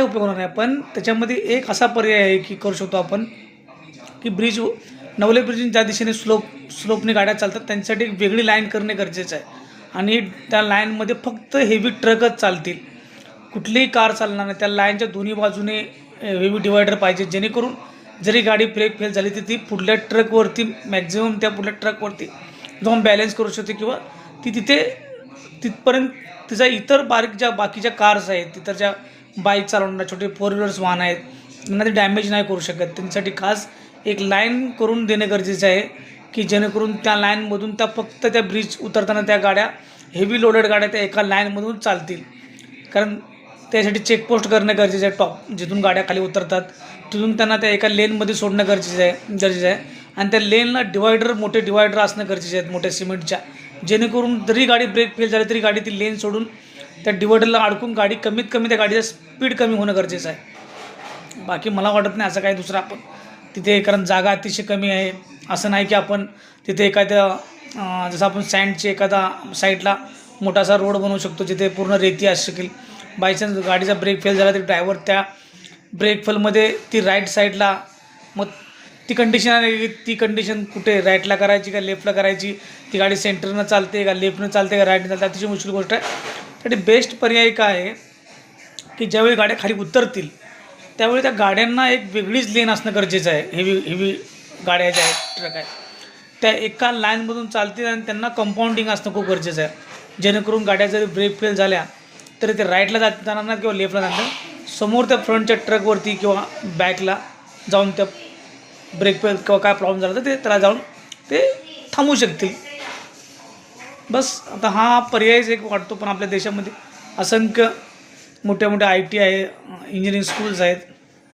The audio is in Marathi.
उपयोग होणार नाही. पण त्याच्यामध्ये एक असा पर्याय आहे की करू शकतो आपण की नवले ब्रिज ज्या दिशेने स्लोपने गाड्या चालतात त्यांच्यासाठी एक वेगळी लाईन करणे गरजेचं आहे. आणि त्या लाईनमध्ये फक्त हेवी ट्रकच चालतील, कुठलीही कार चालणार नाही. त्या लाईनच्या दोन्ही बाजूने हेवी डिवायडर पाहिजे, जेणेकरून जरी गाडी ब्रेक फेल झाली तर ती पुढल्या ट्रकवरती मॅक्झिमम त्या पुढल्या ट्रकवरती जाऊन बॅलन्स करू शकते, किंवा ती तिथपर्यंत तिचा इतर बाकीच्या कार्स आहेत, तिथं ज्या बाईक चालवणाऱ्या छोटे 4 व्हीलर्स वाहन आहेत, त्यांना ते डॅमेज नाही करू शकत. त्यांच्यासाठी खास एक लाईन करून देणे गरजेचं आहे की जेणेकरून त्या लाईनमधून फक्त त्या ब्रिज उतरताना त्या गाड्या हेवी लोडेड गाड्या त्या एका लाईनमधून चालतील. कारण त्यासाठी चेकपोस्ट करणं गरजेचं आहे. जिथून गाड्या खाली उतरतात तिथून त्यांना त्या एका लेनमध्ये सोडणं गरजेचं आहे. आणि त्या लेनला मोठे डिवायडर असणं गरजेचे आहेत, मोठ्या सिमेंटच्या, जेणेकरून जरी गाडी ब्रेक फेल झाली तरी गाडी ती लेन सोडून त्या डिवायडरला अडकून गाडी कमीत कमी त्या गाडीचं स्पीड कमी होणं गरजेचं आहे. बाकी मला वाटत नाही असं काही दुसरं आपण तिथे, कारण जागा अतिशय कमी आहे. असं नाही की आपण तिथे एखाद्या जसं आपण सँडचे एखादा साईडला मोठासा रोड बनवू शकतो जिथे पूर्ण रेती असू शकेल. बायचान्स गाडीचा ब्रेक फेल झाला तरी ड्रायव्हर त्या ब्रेक फेलमध्ये ती राईट साईडला, मग ती कंडिशन आहे की ती कंडिशन कुठे राईटला करायची का लेफ्टला करायची, ती गाडी सेंटरनं चालते का लेफ्टनं चालते का राईटनं चालते, अतिशय मुश्किल गोष्ट आहे. त्यासाठी बेस्ट पर्याय काय आहे की ज्यावेळी गाड्या खाली उतरतील त्यावेळी त्या गाड्यांना एक वेगळीच लेन असणं गरजेचं आहे. हेवी गाड्या ज्या आहेत, ट्रक आहेत, त्या एका लाईनमधून चालतील आणि त्यांना कंपाऊंडिंग असणं खूप गरजेचं आहे, जेणेकरून गाड्या जरी ब्रेक फेल झाल्या तरी ते राईटला जाणार नाहीत किंवा लेफ्टला जाणार, समोर त्या फ्रंटच्या ट्रकवरती किंवा बॅकला जाऊन त्या ब्रेक फेल किंवा काय प्रॉब्लेम झाला तर त्याला जाऊन ते थांबवू शकतील. बस आता हा पर्यायच एक वाटतो. पण आपल्या देशामध्ये असंख्य मोठ्या IT आहे, इंजिनिअरिंग स्कूल्स आहेत,